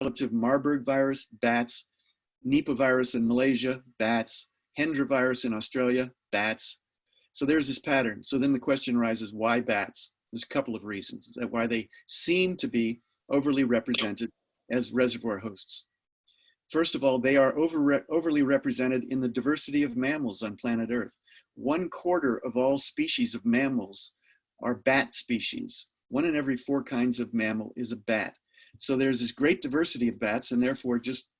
relative Marburg virus, bats. Nipah virus in Malaysia, bats. Hendra virus in Australia, bats. So there's this pattern. So then the question arises, why bats? There's a couple of reasons why they seem to be overly represented as reservoir hosts. First of all, they are overly represented in the diversity of mammals on planet Earth. 1/4 of all species of mammals are bat species. 1 in every 4 kinds of mammal is a bat. So there's this great diversity of bats, and therefore just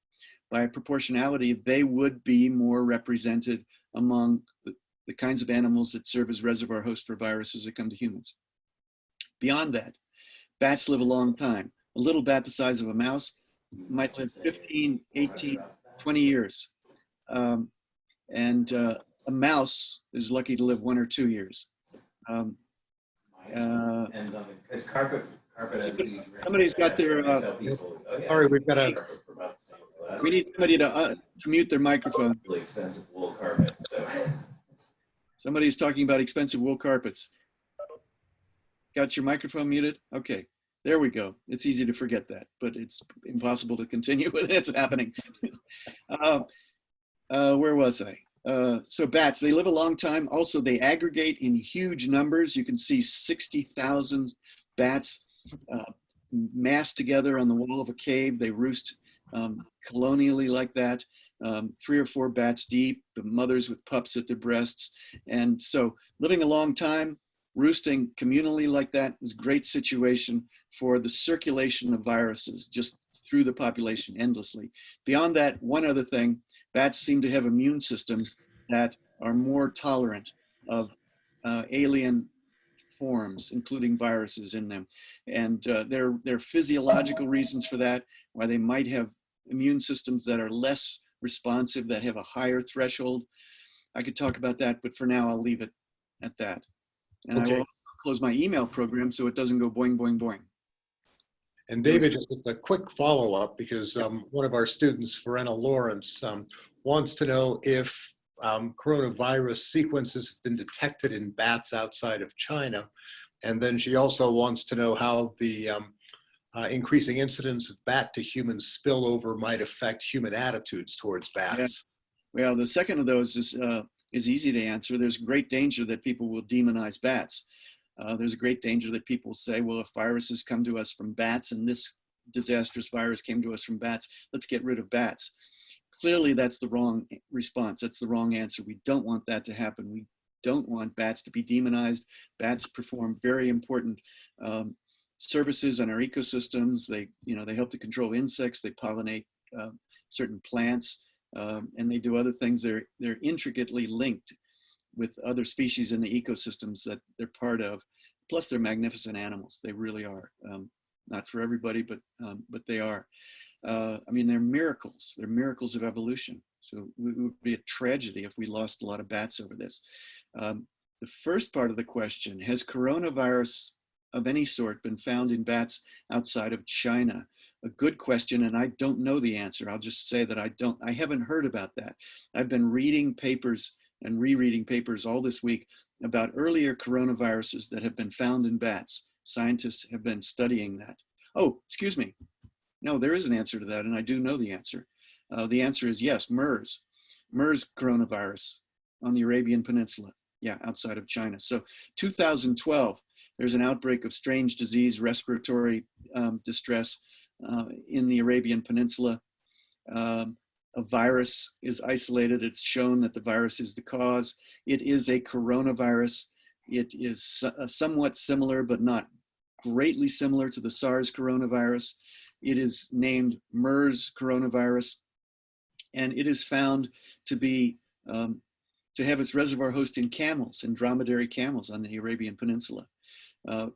by proportionality, they would be more represented among the kinds of animals that serve as reservoir hosts for viruses that come to humans. Beyond that, bats live a long time. A little bat the size of a mouse might live 15, 18, 20 years. A mouse is lucky to live 1 or 2 years. Somebody's got their, sorry, we've got a, we need somebody to mute their microphone. Really expensive wool carpet, so. Somebody's talking about expensive wool carpets. Got your microphone muted? Okay, there we go. It's easy to forget that, but it's impossible to continue with it. It's happening. Where was I? So bats, they live a long time. Also, they aggregate in huge numbers. You can see 60,000 bats massed together on the wall of a cave. They roost colonially like that, 3 or 4 bats deep, the mothers with pups at their breasts. And so living a long time, roosting communally like that is a great situation for the circulation of viruses just through the population endlessly. Beyond that, one other thing, bats seem to have immune systems that are more tolerant of alien forms, including viruses in them. And there are physiological reasons for that, why they might have immune systems that are less responsive, that have a higher threshold. I could talk about that, but for now I'll leave it at that. And okay. I will close my email program so it doesn't go boing, boing, boing. And David, just a quick follow-up, because one of our students, Verena Lawrence, wants to know if coronavirus sequences have been detected in bats outside of China. And then she also wants to know how the increasing incidence of bat to human spillover might affect human attitudes towards bats. Yeah. Well, the second of those is easy to answer. There's great danger that people will demonize bats. There's a great danger that people say, well, if viruses come to us from bats and this disastrous virus came to us from bats, let's get rid of bats. Clearly, that's the wrong response. That's the wrong answer. We don't want that to happen. We don't want bats to be demonized. Bats perform very important services in our ecosystems. They help to control insects. They pollinate certain plants, and they do other things. They're intricately linked with other species in the ecosystems that they're part of. Plus, they're magnificent animals. They really are. Not for everybody, but they are. I mean, they're miracles. They're miracles of evolution. So it would be a tragedy if we lost a lot of bats over this. The first part of the question, has coronavirus of any sort been found in bats outside of China? A good question, and I don't know the answer. I'll just say that I haven't heard about that. I've been reading papers and rereading papers all this week about earlier coronaviruses that have been found in bats. Scientists have been studying that. Oh, excuse me. No, there is an answer to that, and I do know the answer. The answer is yes, MERS coronavirus on the Arabian Peninsula. Yeah, outside of China. So 2012, there's an outbreak of strange disease, respiratory distress in the Arabian Peninsula. A virus is isolated. It's shown that the virus is the cause. It is a coronavirus. It is somewhat similar, but not greatly similar to the SARS coronavirus. It is named MERS coronavirus, and it is found to be to have its reservoir host in camels, in dromedary camels on the Arabian Peninsula.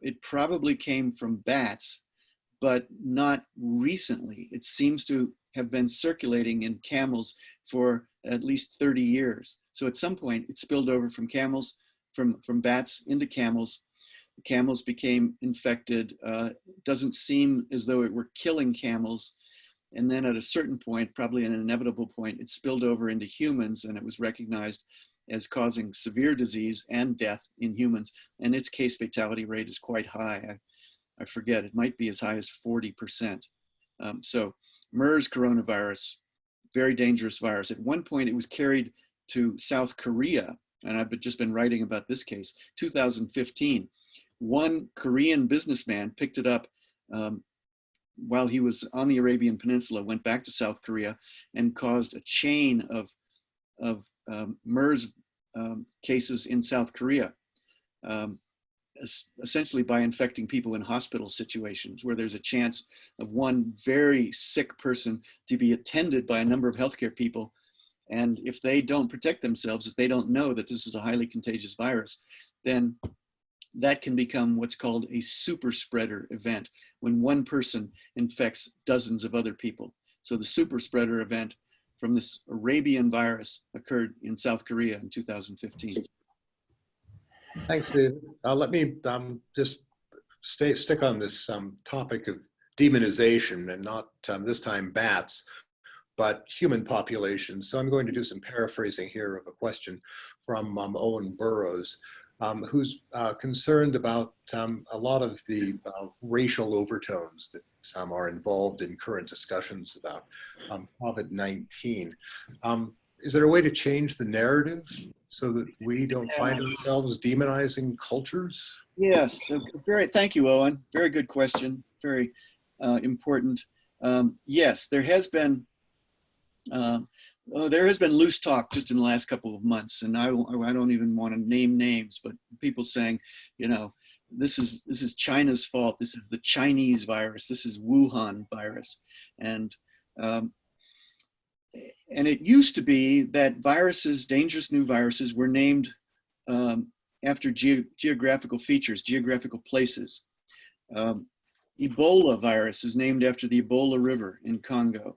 It probably came from bats, but not recently. It seems to have been circulating in camels for at least 30 years. So at some point it spilled over from camels, from bats into camels. The camels became infected. Doesn't seem as though it were killing camels. And then at a certain point, probably an inevitable point, it spilled over into humans, and it was recognized as causing severe disease and death in humans. And its case fatality rate is quite high. I forget, it might be as high as 40%. So MERS coronavirus, very dangerous virus. At one point, it was carried to South Korea, and I've just been writing about this case, 2015. One Korean businessman picked it up while he was on the Arabian Peninsula, went back to South Korea and caused a chain of MERS cases in South Korea, essentially by infecting people in hospital situations where there's a chance of one very sick person to be attended by a number of healthcare people. And if they don't protect themselves, if they don't know that this is a highly contagious virus, then that can become what's called a super spreader event, when one person infects dozens of other people. So the super spreader event from this Arabian virus occurred in South Korea in 2015. Thanks, David. Let me just stick on this topic of demonization, and not this time bats, but human populations. So I'm going to do some paraphrasing here of a question from Owen Burrows, who's concerned about a lot of the racial overtones that are involved in current discussions about COVID-19. Is there a way to change the narrative so that we don't find ourselves demonizing cultures? Yes, thank you, Owen. Very good question, very important. Yes, there has been loose talk just in the last couple of months, and I don't even want to name names, but people saying, you know, this is China's fault. This is the Chinese virus. This is Wuhan virus, and it used to be that viruses, dangerous new viruses, were named after geographical features, geographical places. Ebola virus is named after the Ebola River in Congo.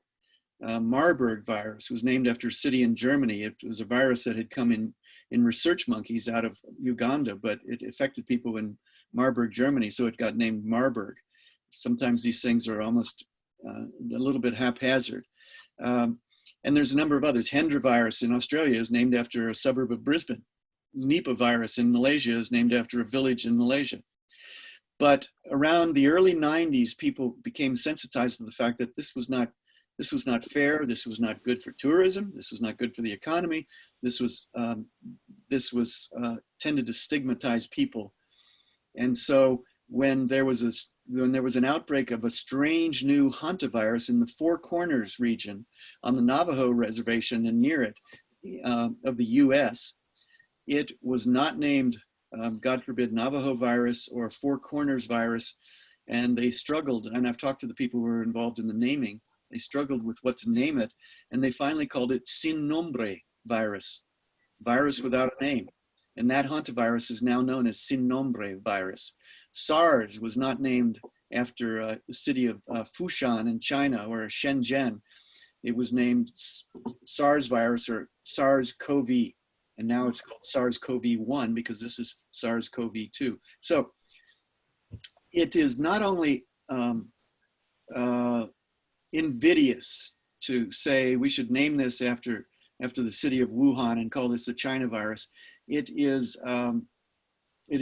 Marburg virus was named after a city in Germany. It was a virus that had come in research monkeys out of Uganda, but it affected people in Marburg, Germany, so it got named Marburg. Sometimes these things are almost a little bit haphazard. And there's a number of others. Hendra virus in Australia is named after a suburb of Brisbane. Nipah virus in Malaysia is named after a village in Malaysia. But around the early 90s, people became sensitized to the fact that this was not fair. This was not good for tourism. This was not good for the economy. This was tended to stigmatize people. And so when there was an outbreak of a strange new hantavirus in the Four Corners region on the Navajo reservation and near it of the US, it was not named, God forbid, Navajo virus or Four Corners virus. And they struggled, and I've talked to the people who were involved in the naming. They struggled with what to name it, and they finally called it sin nombre virus, virus without a name. And that hantavirus is now known as sin nombre virus. SARS was not named after the city of Fushan in China or Shenzhen. It was named SARS virus or SARS-CoV, and now it's called SARS-CoV-1 because this is SARS-CoV-2. So it is not only invidious to say we should name this after the city of Wuhan and call this the China virus. It is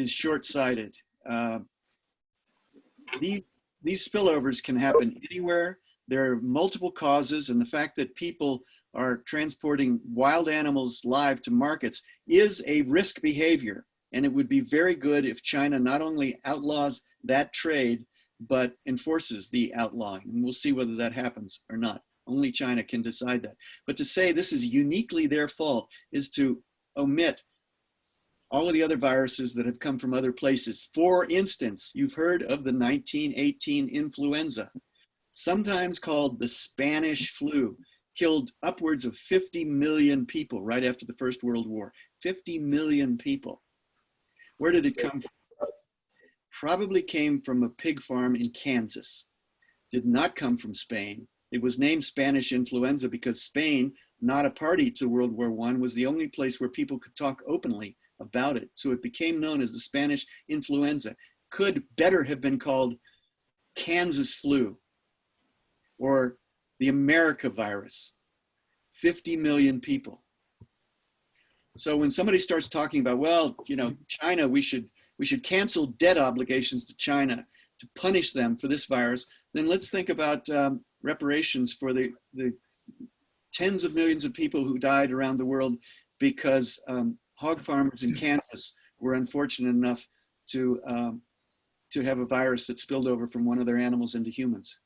short-sighted. These spillovers can happen anywhere. There are multiple causes, and the fact that people are transporting wild animals live to markets is a risk behavior. And it would be very good if China not only outlaws that trade, but enforces the outlawing. And we'll see whether that happens or not. Only China can decide that. But to say this is uniquely their fault is to omit all of the other viruses that have come from other places. For instance, you've heard of the 1918 influenza, sometimes called the Spanish flu, killed upwards of 50 million people right after the First World War. 50 million people. Where did it come from? Probably came from a pig farm in Kansas. Did not come from Spain. It was named Spanish influenza because Spain, not a party to World War I, was the only place where people could talk openly about it. So it became known as the Spanish influenza. Could better have been called Kansas flu or the America virus. 50 million people. So when somebody starts talking about, well, you know, China, we should cancel debt obligations to China to punish them for this virus, then let's think about reparations for the tens of millions of people who died around the world because hog farmers in Kansas were unfortunate enough to have a virus that spilled over from one of their animals into humans.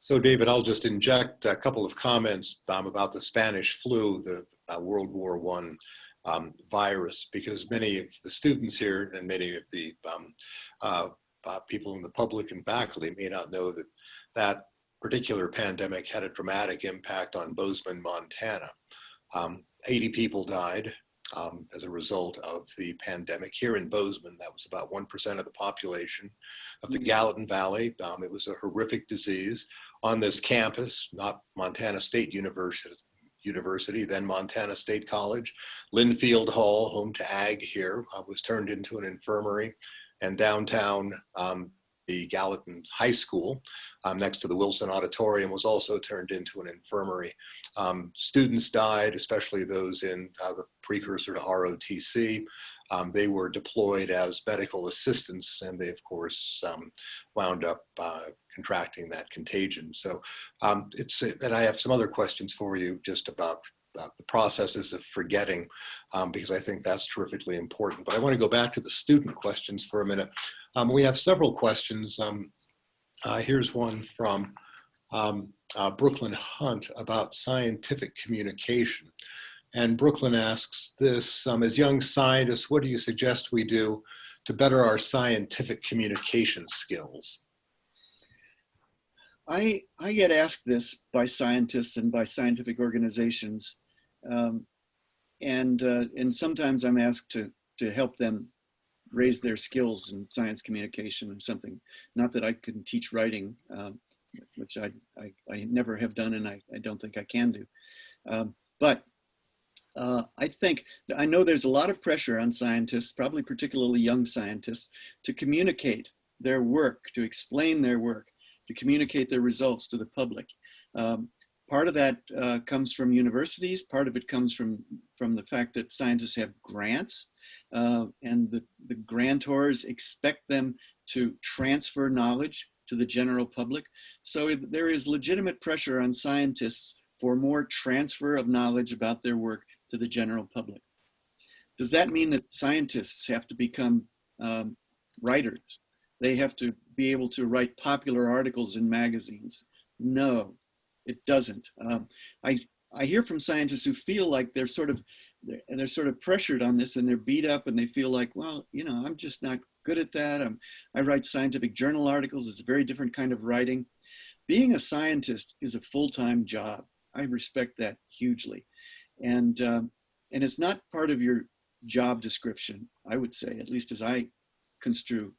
So David, I'll just inject a couple of comments about the Spanish flu, the World War I virus, because many of the students here and many of the people in the public and faculty may not know that that particular pandemic had a dramatic impact on Bozeman, Montana. 80 people died as a result of the pandemic here in Bozeman. That was about 1% of the population of the Gallatin Valley. It was a horrific disease on this campus, not Montana State University, then Montana State College. Linfield Hall, home to Ag here, was turned into an infirmary, and downtown the Gallatin High School next to the Wilson Auditorium was also turned into an infirmary. Students died, especially those in the precursor to ROTC. They were deployed as medical assistants, and they, of course, wound up contracting that contagion. So and I have some other questions for you just about the processes of forgetting, because I think that's terrifically important. But I want to go back to the student questions for a minute. We have several questions. Here's one from Brooklyn Hunt about scientific communication. And Brooklyn asks this, as young scientists, what do you suggest we do to better our scientific communication skills? I get asked this by scientists and by scientific organizations, and sometimes I'm asked to help them raise their skills in science communication or something. Not that I couldn't teach writing, which I never have done, and I don't think I can do. But I know there's a lot of pressure on scientists, probably particularly young scientists, to communicate their work, to explain their work, to communicate their results to the public. Part of that comes from universities. Part of it comes from the fact that scientists have grants, and the grantors expect them to transfer knowledge to the general public. So there is legitimate pressure on scientists for more transfer of knowledge about their work to the general public. Does that mean that scientists have to become writers? They have to be able to write popular articles in magazines? No, it doesn't. I hear from scientists who feel like they're sort of pressured on this, and they're beat up, and they feel like, well, you know, I'm just not good at that. I write scientific journal articles. It's a very different kind of writing. Being a scientist is a full-time job. I respect that hugely. And it's not part of your job description, I would say, at least as I construe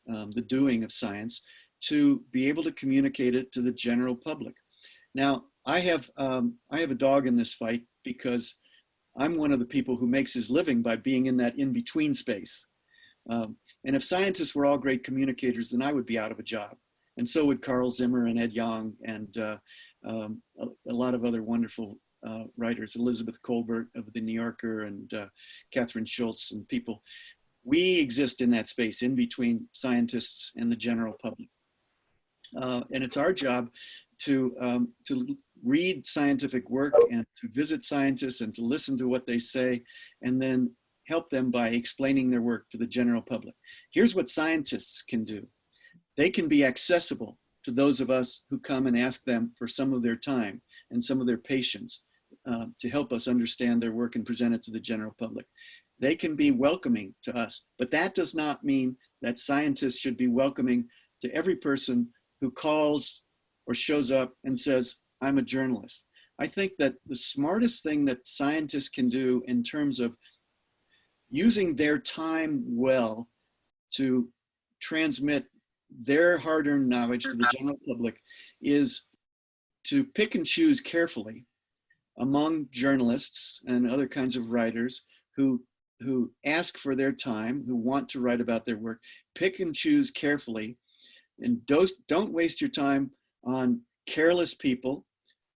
the doing of science, to be able to communicate it to the general public. Now, I have a dog in this fight because I'm one of the people who makes his living by being in that in-between space. And if scientists were all great communicators, then I would be out of a job. And so would Carl Zimmer and Ed Yong and a lot of other wonderful writers, Elizabeth Kolbert of The New Yorker and Catherine Schultz and people. We exist in that space in between scientists and the general public. And it's our job to read scientific work and to visit scientists and to listen to what they say, and then help them by explaining their work to the general public. Here's what scientists can do. They can be accessible to those of us who come and ask them for some of their time and some of their patience to help us understand their work and present it to the general public. They can be welcoming to us, but that does not mean that scientists should be welcoming to every person who calls or shows up and says, I'm a journalist. I think that the smartest thing that scientists can do in terms of using their time well to transmit their hard-earned knowledge to the general public is to pick and choose carefully among journalists and other kinds of writers who ask for their time, who want to write about their work. Pick and choose carefully, and don't waste your time on careless people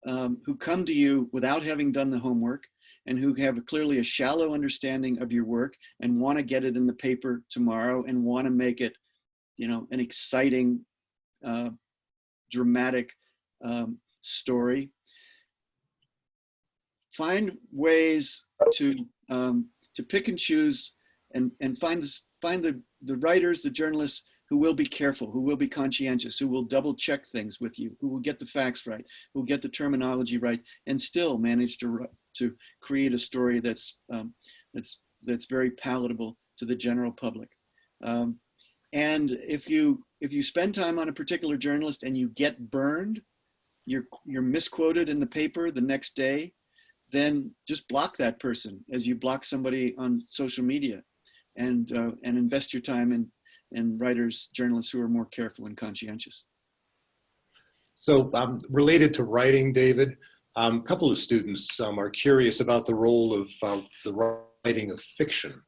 who come to you without having done the homework and who have clearly a shallow understanding of your work and want to get it in the paper tomorrow and want to make it, you know, an exciting, dramatic story. Find ways to pick and choose, and find the writers, the journalists who will be careful, who will be conscientious, who will double check things with you, who will get the facts right, who will get the terminology right, and still manage to create a story that's very palatable to the general public. And if you spend time on a particular journalist and you get burned, you're misquoted in the paper the next day, then just block that person as you block somebody on social media, and invest your time in writers, journalists who are more careful and conscientious. So related to writing, David, a couple of students are curious about the role of the writing of fiction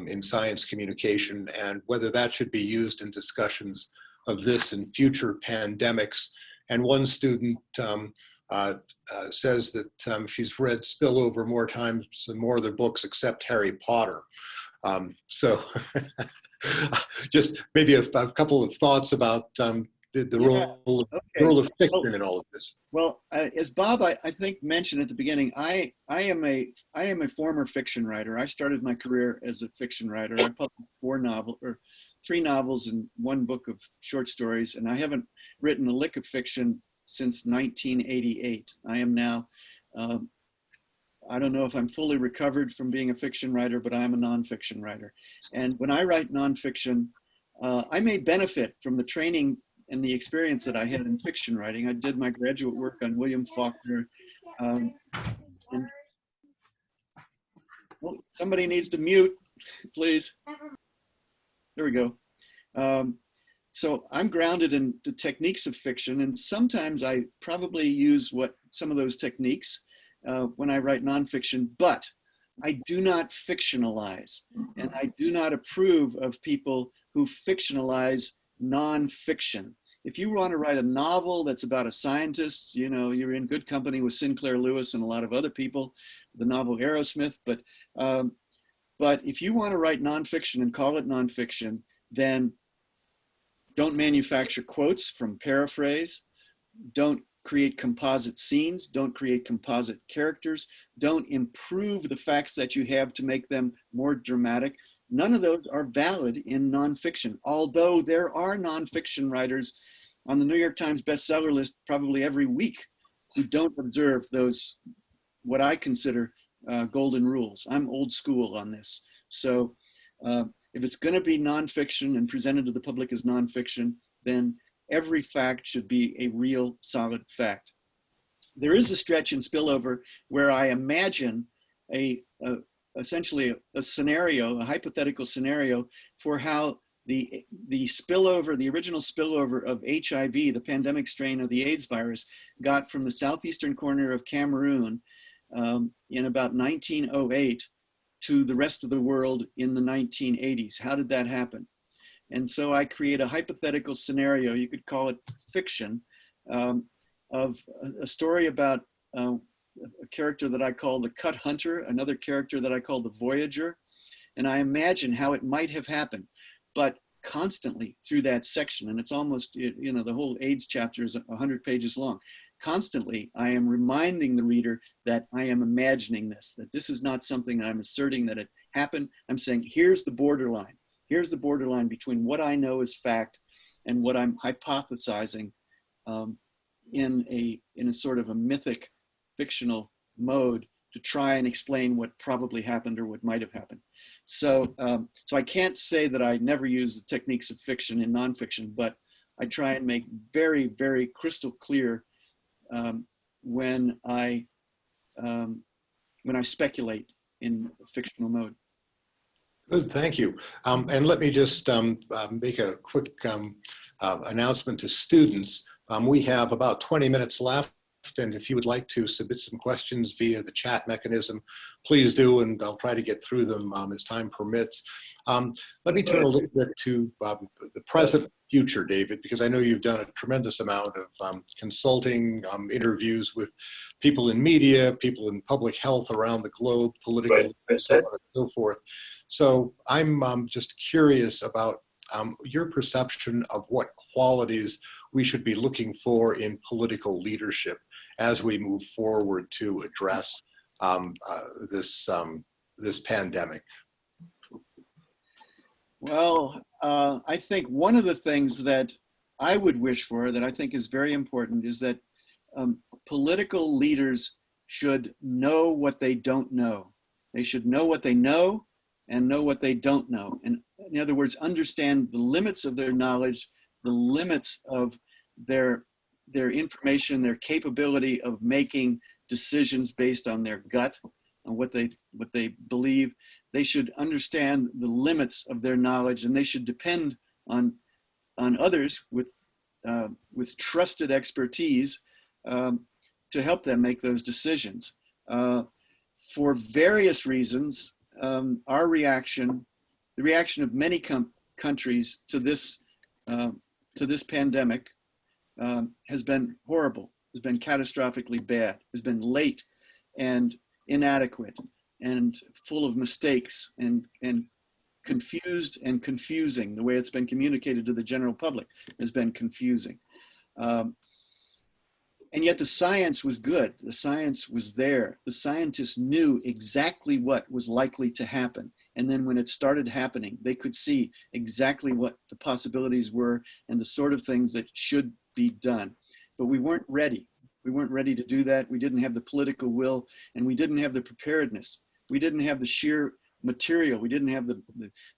in science communication, and whether that should be used in discussions of this and future pandemics. And one student says that she's read Spillover more times than more of their books except Harry Potter. So just maybe a couple of thoughts about the role of fiction in all of this. Well, as Bob, I think, mentioned at the beginning, I am a former fiction writer. I started my career as a fiction writer. I published 3 novels and 1 book of short stories, and I haven't written a lick of fiction since 1988. I am now, I don't know if I'm fully recovered from being a fiction writer, but I'm a nonfiction writer. And when I write nonfiction, I may benefit from the training and the experience that I had in fiction writing. I did my graduate work on William Faulkner. And, well, somebody needs to mute, please. There we go. So I'm grounded in the techniques of fiction, and sometimes I probably use some of those techniques when I write nonfiction, but I do not fictionalize, and I do not approve of people who fictionalize nonfiction. If you want to write a novel that's about a scientist, you're in good company with Sinclair Lewis and a lot of other people, the novel Aerosmith, but if you want to write nonfiction and call it nonfiction, then don't manufacture quotes from paraphrase, don't create composite scenes, don't create composite characters, don't improve the facts that you have to make them more dramatic. None of those are valid in nonfiction, although there are nonfiction writers on the New York Times bestseller list probably every week who don't observe those, what I consider golden rules. I'm old school on this. So if it's going to be nonfiction and presented to the public as nonfiction, then every fact should be a real solid fact. There is a stretch in Spillover where I imagine essentially a scenario, a hypothetical scenario for how the spillover, the original spillover of HIV, the pandemic strain of the AIDS virus, got from the southeastern corner of Cameroon in about 1908 to the rest of the world in the 1980s. How did that happen? And so I create a hypothetical scenario, you could call it fiction, of a story about a character that I call the Cut Hunter, another character that I call the Voyager. And I imagine how it might have happened. But constantly through that section, and it's almost, the whole AIDS chapter is 100 pages long. Constantly, I am reminding the reader that I am imagining this, that this is not something that I'm asserting that it happened. I'm saying, here's the borderline. Here's the borderline between what I know is fact and what I'm hypothesizing in a sort of a mythic, fictional mode to try and explain what probably happened or what might have happened. So, so I can't say that I never use the techniques of fiction in nonfiction, but I try and make very, very crystal clear when I speculate in fictional mode. Good, thank you. And let me just make a quick announcement to students. We have about 20 minutes left, and if you would like to submit some questions via the chat mechanism, please do, and I'll try to get through them as time permits. Let me turn a little bit to the present future, David, because I know you've done a tremendous amount of consulting, interviews with people in media, people in public health around the globe, political, and so on and so forth. So I'm just curious about your perception of what qualities we should be looking for in political leadership as we move forward to address this pandemic? Well, I think one of the things that I would wish for, that I think is very important, is that political leaders should know what they don't know. They should know what they know and know what they don't know. And in other words, understand the limits of their knowledge, the limits of their information, their capability of making decisions based on their gut and what they believe. They should understand the limits of their knowledge, and they should depend on others with trusted expertise to help them make those decisions. For various reasons, the reaction of many countries to this pandemic has been horrible, has been catastrophically bad, has been late and inadequate and full of mistakes and confused and confusing. The way it's been communicated to the general public has been confusing. And yet the science was good. The science was there. The scientists knew exactly what was likely to happen. And then when it started happening, they could see exactly what the possibilities were and the sort of things that should be done. But we weren't ready. We weren't ready to do that. We didn't have the political will, and we didn't have the preparedness. We didn't have the sheer material. We didn't have the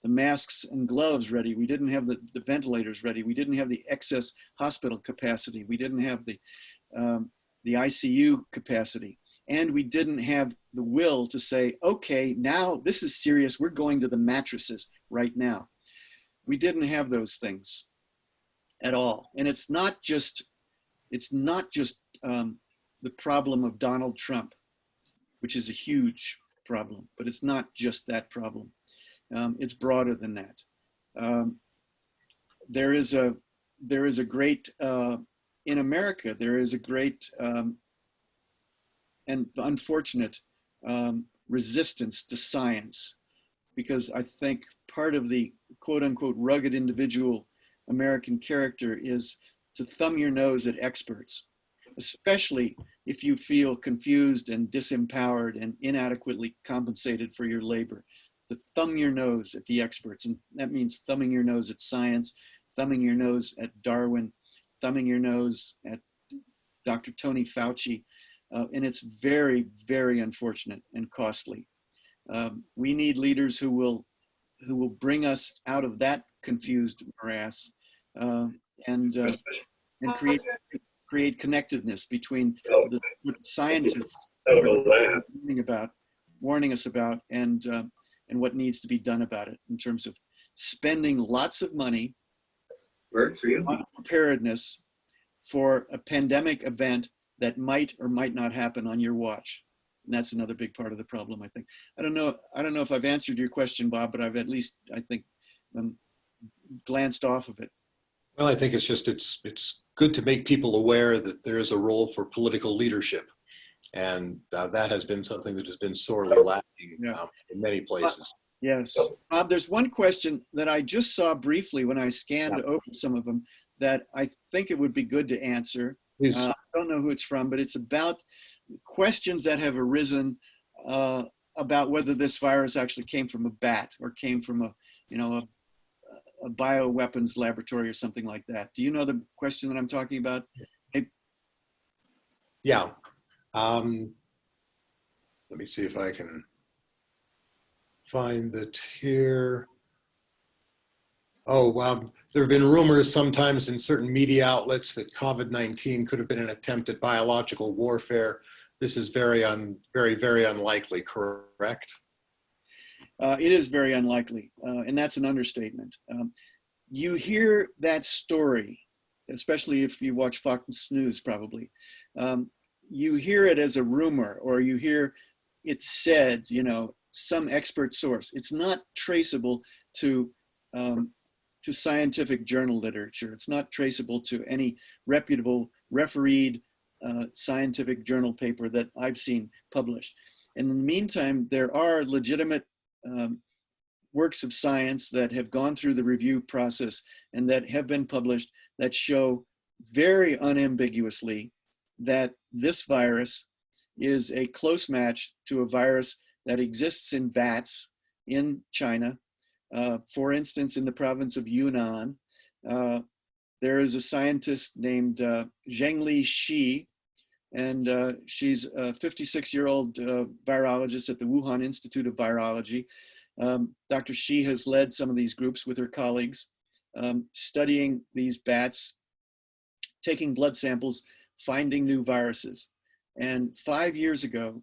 masks and gloves ready. We didn't have the ventilators ready. We didn't have the excess hospital capacity. We didn't have the ICU capacity. And we didn't have the will to say, okay, now this is serious. We're going to the mattresses right now. We didn't have those things at all. And it's not just the problem of Donald Trump, which is a huge problem, but it's not just that problem. It's broader than that. There is a great, in America, there is a great and unfortunate resistance to science, because I think part of the quote unquote rugged individual American character is to thumb your nose at experts, especially if you feel confused and disempowered and inadequately compensated for your labor, to thumb your nose at the experts. And that means thumbing your nose at science, thumbing your nose at Darwin, thumbing your nose at Dr. Tony Fauci. And it's very, very unfortunate and costly. We need leaders who will bring us out of that confused morass and create connectedness between what scientists are warning us about and what needs to be done about it in terms of spending lots of money on preparedness for a pandemic event that might or might not happen on your watch. And that's another big part of the problem, I think. I don't know if I've answered your question, Bob, but I've at least, I think, glanced off of it. Well, I think it's good to make people aware that there is a role for political leadership. And that has been something that has been sorely lacking in many places. Yes. Bob, there's one question that I just saw briefly when I scanned over some of them that I think it would be good to answer. I don't know who it's from, but it's about questions that have arisen about whether this virus actually came from a bat or came from a bioweapons laboratory or something like that. Do you know the question that I'm talking about? Yeah. Let me see if I can find it here. Oh, there have been rumors sometimes in certain media outlets that COVID-19 could have been an attempt at biological warfare. This is very, very unlikely, correct? It is very unlikely, and that's an understatement. You hear that story, especially if you watch Fox News, probably. You hear it as a rumor, or you hear it said, some expert source. It's not traceable to scientific journal literature. It's not traceable to any reputable, refereed scientific journal paper that I've seen published. And in the meantime, there are legitimate works of science that have gone through the review process and that have been published that show very unambiguously that this virus is a close match to a virus that exists in bats in China. For instance, in the province of Yunnan, there is a scientist named Zhengli Shi, and she's a 56-year-old virologist at the Wuhan Institute of Virology. Dr. Shi has led some of these groups with her colleagues, studying these bats, taking blood samples, finding new viruses. And 5 years ago,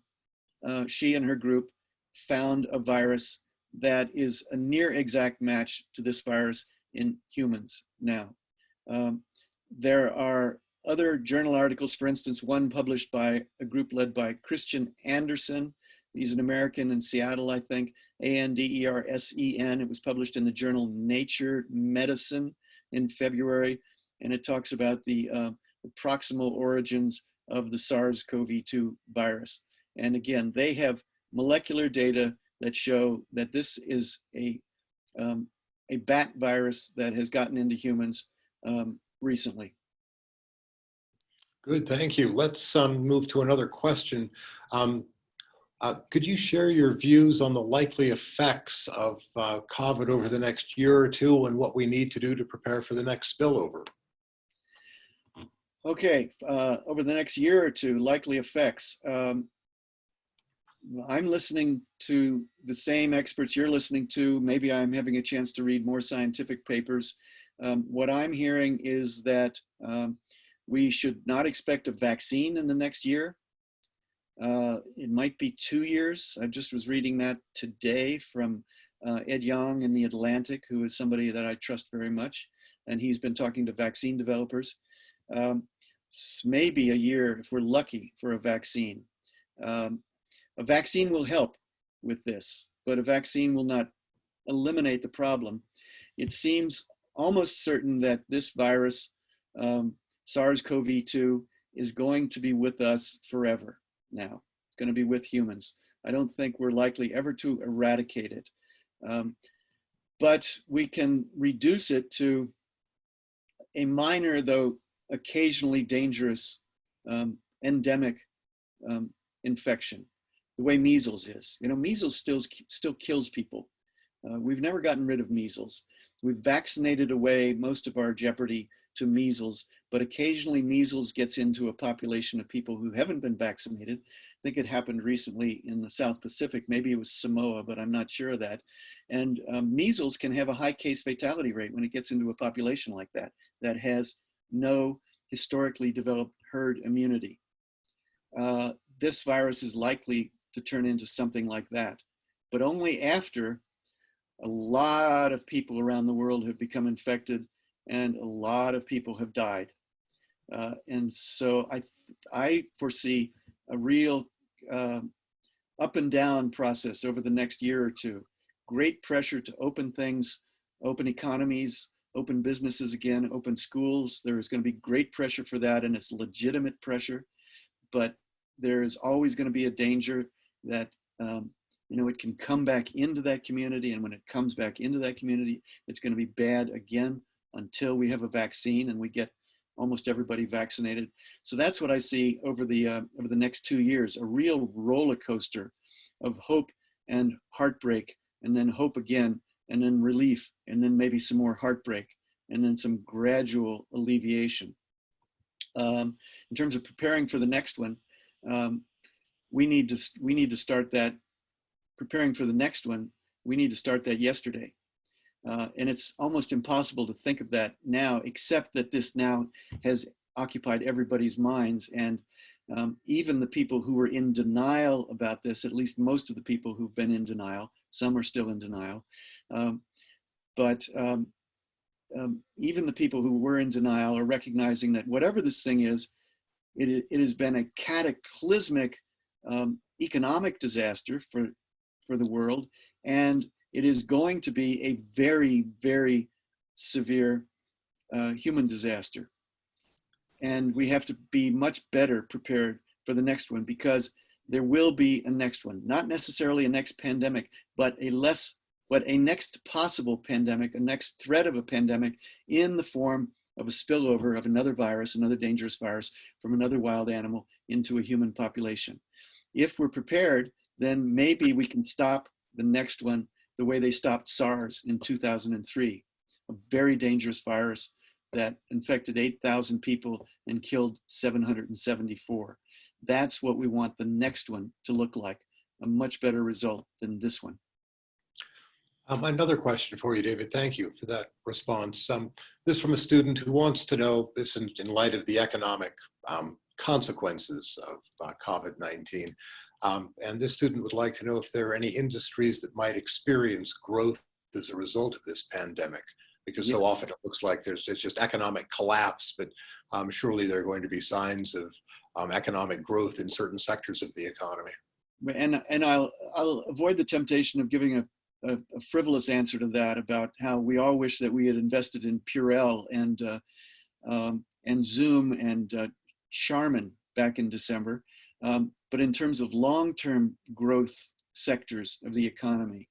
she and her group found a virus that is a near exact match to this virus in humans now. There are other journal articles, for instance, one published by a group led by Christian Andersen. He's an American in Seattle, I think, Andersen. It was published in the journal Nature Medicine in February, and it talks about the proximal origins of the SARS-CoV-2 virus. And again, they have molecular data that show that this is a bat virus that has gotten into humans recently. Good, thank you. Let's move to another question. Could you share your views on the likely effects of COVID over the next year or two and what we need to do to prepare for the next spillover? Okay, over the next year or two, likely effects. I'm listening to the same experts you're listening to. Maybe I'm having a chance to read more scientific papers. What I'm hearing is that we should not expect a vaccine in the next year. It might be 2 years. I just was reading that today from Ed Yong in The Atlantic, who is somebody that I trust very much. And he's been talking to vaccine developers. Maybe a year, if we're lucky, for a vaccine. A vaccine will help with this, but a vaccine will not eliminate the problem. It seems almost certain that this virus, SARS-CoV-2, is going to be with us forever now. It's going to be with humans. I don't think we're likely ever to eradicate it. But we can reduce it to a minor, though occasionally dangerous, endemic infection, the way measles is. You know, measles still kills people. We've never gotten rid of measles. We've vaccinated away most of our jeopardy to measles, but occasionally measles gets into a population of people who haven't been vaccinated. I think it happened recently in the South Pacific. Maybe it was Samoa, but I'm not sure of that. And measles can have a high case fatality rate when it gets into a population like that, that has no historically developed herd immunity. This virus is likely to turn into something like that, but only after a lot of people around the world have become infected and a lot of people have died. And so I foresee a real up and down process over the next year or two. Great pressure to open things, open economies, open businesses again, open schools. There is going to be great pressure for that, and it's legitimate pressure, but there is always going to be a danger that you know, it can come back into that community, and when it comes back into that community, it's going to be bad again until we have a vaccine and we get almost everybody vaccinated. So that's what I see over the next 2 years, a real roller coaster of hope and heartbreak, and then hope again, and then relief, and then maybe some more heartbreak, and then some gradual alleviation. In terms of preparing for the next one, we need to start that. Preparing for the next one, we need to start that yesterday. And it's almost impossible to think of that now, except that this now has occupied everybody's minds. And even the people who were in denial about this, at least most of the people who've been in denial, some are still in denial, but even the people who were in denial are recognizing that whatever this thing is, it has been a cataclysmic economic disaster for the world, and it is going to be a very, very severe human disaster. And we have to be much better prepared for the next one, because there will be a next one, not necessarily a next pandemic, but a next possible pandemic, a next threat of a pandemic in the form of a spillover of another virus, another dangerous virus from another wild animal into a human population. If we're prepared, then maybe we can stop the next one the way they stopped SARS in 2003, a very dangerous virus that infected 8,000 people and killed 774. That's what we want the next one to look like, a much better result than this one. Another question for you, David. Thank you for that response. This from a student who wants to know, this in light of the economic consequences of COVID-19. And this student would like to know if there are any industries that might experience growth as a result of this pandemic, because so often it looks like it's just economic collapse, but surely there are going to be signs of economic growth in certain sectors of the economy. And I'll avoid the temptation of giving a frivolous answer to that about how we all wish that we had invested in Purell and Zoom and Charmin back in December. But in terms of long-term growth sectors of the economy,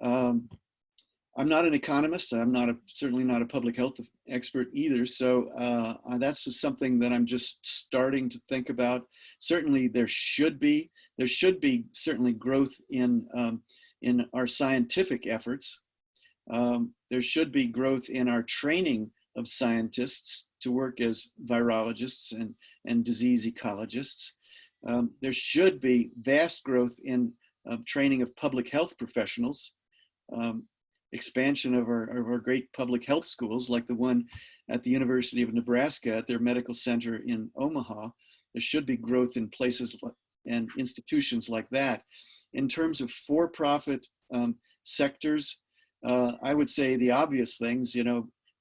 I'm not an economist. I'm certainly not a public health expert either. So that's just something that I'm just starting to think about. Certainly there should be certainly growth in our scientific efforts. There should be growth in our training of scientists to work as virologists and disease ecologists. There should be vast growth in training of public health professionals, expansion of our great public health schools like the one at the University of Nebraska at their medical center in Omaha. There should be growth in places and institutions like that. In terms of for-profit sectors, I would say the obvious things,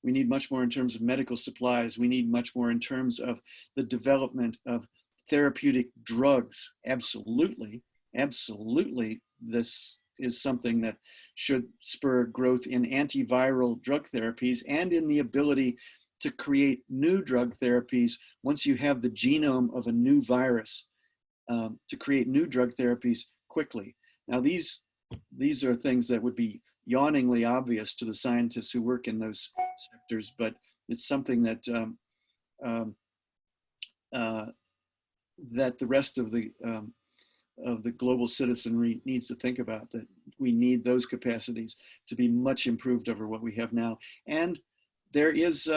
we need much more in terms of medical supplies. We need much more in terms of the development of therapeutic drugs. Absolutely, absolutely. This is something that should spur growth in antiviral drug therapies and in the ability to create new drug therapies once you have the genome of a new virus, to create new drug therapies quickly. Now, these are things that would be yawningly obvious to the scientists who work in those sectors, but it's something that that the rest of the global citizenry needs to think about, that we need those capacities to be much improved over what we have now. And there is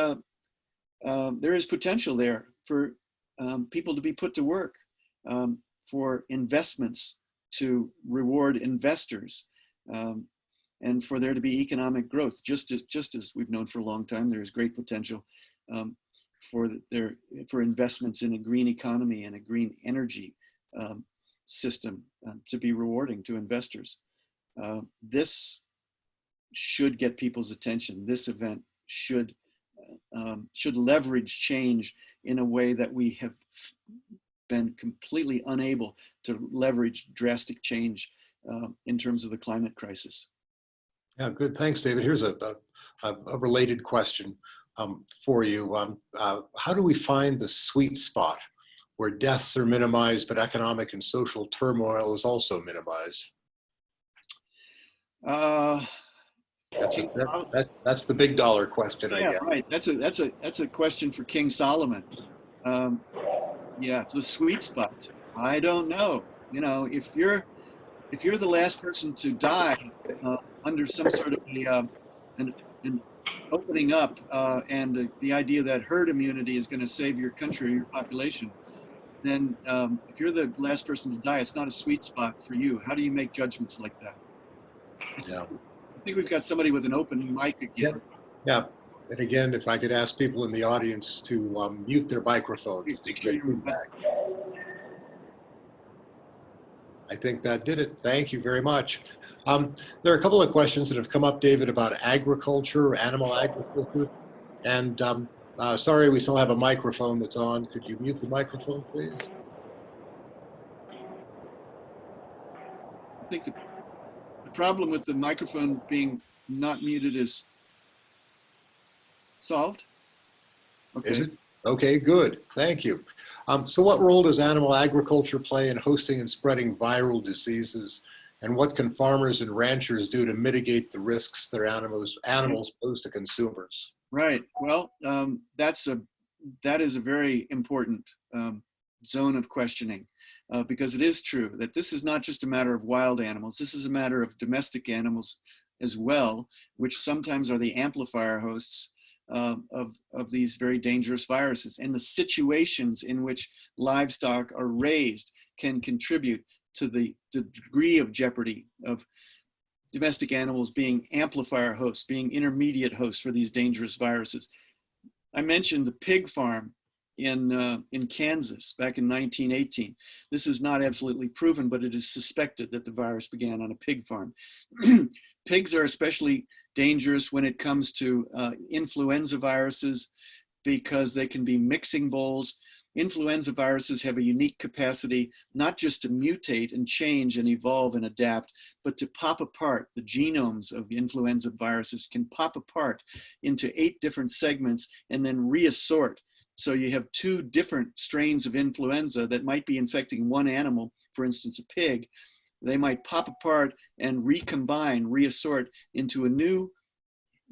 potential there for people to be put to work, for investments to reward investors, and for there to be economic growth. Just as we've known for a long time, there is great potential for investments in a green economy and a green energy system to be rewarding to investors. This should get people's attention. This event should leverage change in a way that we have been completely unable to leverage drastic change in terms of the climate crisis. Yeah, good. Thanks, David. Here's a related question for you. How do we find the sweet spot where deaths are minimized, but economic and social turmoil is also minimized? That's the big dollar question, I guess. Right. That's a question for King Solomon. Yeah, it's the sweet spot. I don't know. If you're the last person to die under some sort of an opening up and the idea that herd immunity is going to save your country or your population, then if you're the last person to die, it's not a sweet spot for you. How do you make judgments like that? Yeah. I think we've got somebody with an open mic again. Yeah. And again, if I could ask people in the audience to mute their microphones to get feedback. I think that did it. Thank you very much. There are a couple of questions that have come up, David, about agriculture, animal agriculture. And sorry, we still have a microphone that's on. Could you mute the microphone, please? I think the problem with the microphone being not muted is solved. Okay. Is it? Okay, good. Thank you. So what role does animal agriculture play in hosting and spreading viral diseases? And what can farmers and ranchers do to mitigate the risks their animals pose to consumers? Right. Well, that is a very important zone of questioning, because it is true that this is not just a matter of wild animals. This is a matter of domestic animals as well, which sometimes are the amplifier hosts of these very dangerous viruses. And the situations in which livestock are raised can contribute to the degree of jeopardy of domestic animals being amplifier hosts, being intermediate hosts for these dangerous viruses. I mentioned the pig farm in Kansas back in 1918. This is not absolutely proven, but it is suspected that the virus began on a pig farm. Pigs are especially dangerous when it comes to influenza viruses, because they can be mixing bowls. Influenza viruses have a unique capacity not just to mutate and change and evolve and adapt, but to pop apart. The genomes of influenza viruses can pop apart into 8 different segments and then reassort. So you have 2 different strains of influenza that might be infecting one animal, for instance, a pig. They might pop apart and recombine, reassort into a new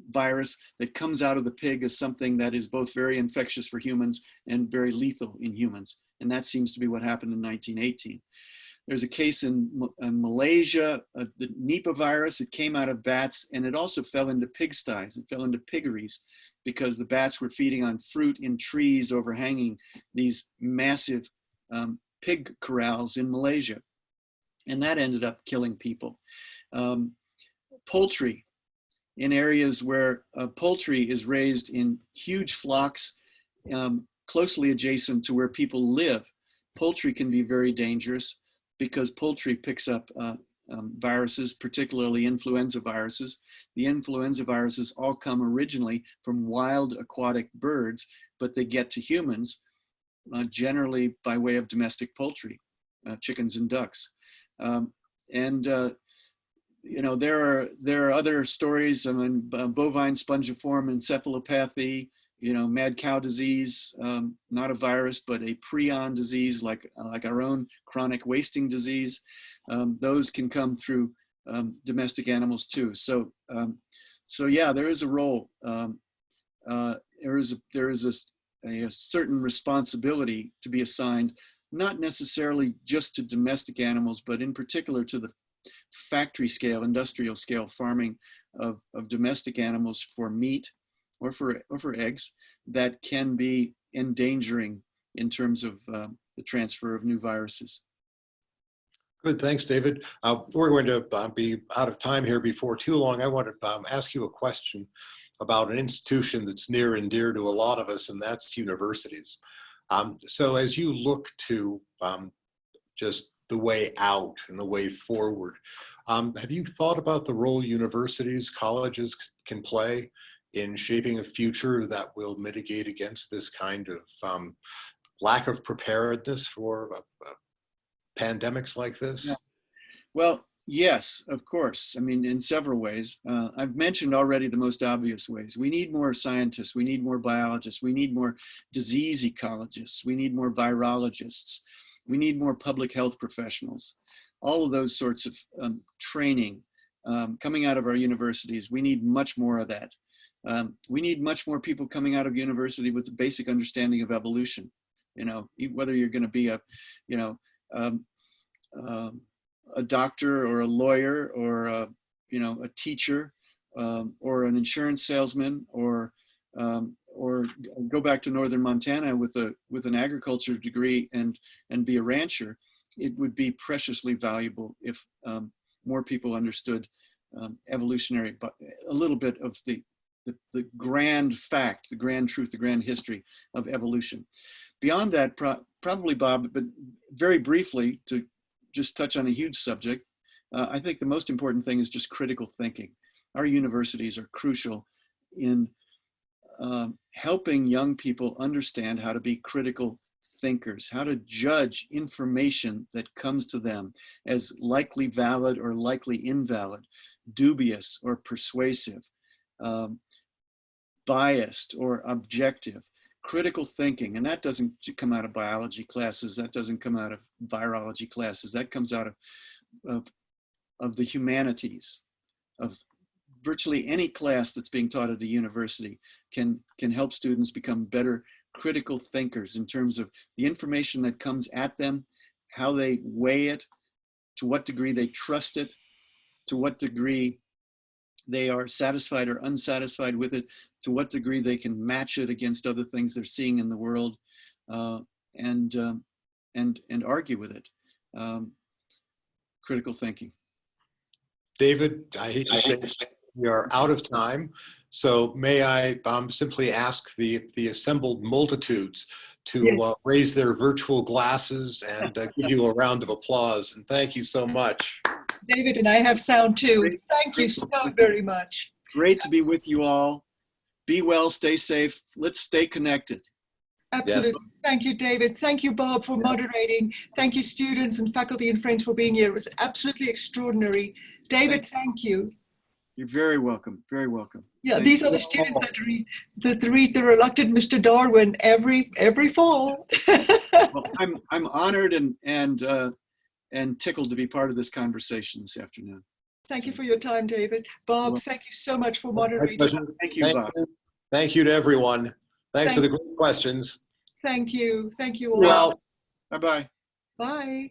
virus that comes out of the pig as something that is both very infectious for humans and very lethal in humans. And that seems to be what happened in 1918. There's a case in Malaysia, the Nipah virus. It came out of bats, and it also fell into pigsties. It fell into piggeries because the bats were feeding on fruit in trees overhanging these massive pig corrals in Malaysia. And that ended up killing people. Poultry, in areas where poultry is raised in huge flocks closely adjacent to where people live. Poultry can be very dangerous because poultry picks up viruses, particularly influenza viruses. The influenza viruses all come originally from wild aquatic birds, but they get to humans generally by way of domestic poultry, chickens and ducks. You know, there are other stories. I mean, bovine spongiform encephalopathy, you know, mad cow disease, not a virus, but a prion disease, like our own chronic wasting disease. Those can come through domestic animals too. So yeah, there is a role. There is a certain responsibility to be assigned, not necessarily just to domestic animals, but in particular to the factory scale, industrial scale farming of domestic animals for meat or for eggs that can be endangering in terms of the transfer of new viruses. Good, thanks, David. We're going to be out of time here before too long. I want to ask you a question about an institution that's near and dear to a lot of us, and that's universities. So as you look to just the way out and the way forward, have you thought about the role universities, colleges can play in shaping a future that will mitigate against this kind of lack of preparedness for pandemics like this? Yeah. Well, yes, of course. I mean, in several ways. I've mentioned already the most obvious ways. We need more scientists. We need more biologists. We need more disease ecologists. We need more virologists. We need more public health professionals. All of those sorts of training coming out of our universities. We need much more of that. We need much more people coming out of university with a basic understanding of evolution. You know, whether you're going to be a doctor or a lawyer or a teacher or an insurance salesman or go back to northern Montana with an agriculture degree and be a rancher. It would be preciously valuable if more people understood evolutionary, but a little bit of the grand fact, the grand truth, the grand history of evolution. Beyond that, probably, Bob, but very briefly, to just touch on a huge subject, I think the most important thing is just critical thinking. Our universities are crucial in helping young people understand how to be critical thinkers, how to judge information that comes to them as likely valid or likely invalid, dubious or persuasive, biased or objective. Critical thinking, and that doesn't come out of biology classes, that doesn't come out of virology classes, that comes out of the humanities, of virtually any class that's being taught at a university can help students become better critical thinkers in terms of the information that comes at them, how they weigh it, to what degree they trust it, to what degree they are satisfied or unsatisfied with it, to what degree they can match it against other things they're seeing in the world, and argue with it. Critical thinking. David, I hate to say we are out of time, so may I simply ask the assembled multitudes to raise their virtual glasses and give you a round of applause, and thank you so much. David and I have sound too. Thank you so very much. Great to be with you all. Be well, stay safe. Let's stay connected. Absolutely. Yes. Thank you, David. Thank you, Bob, for moderating. Thank you, students and faculty and friends, for being here. It was absolutely extraordinary. David, thank you. You're very welcome. Very welcome. Yeah, these are the students that read the Reluctant Mr. Darwin every fall. Well, I'm honored and tickled to be part of this conversation this afternoon. Thank you for your time, David. Bob, thank you so much for moderating. Thank you, Bob. Thank you to everyone. Thanks for the great questions. Thank you. Thank you all. Well, bye-bye. Bye.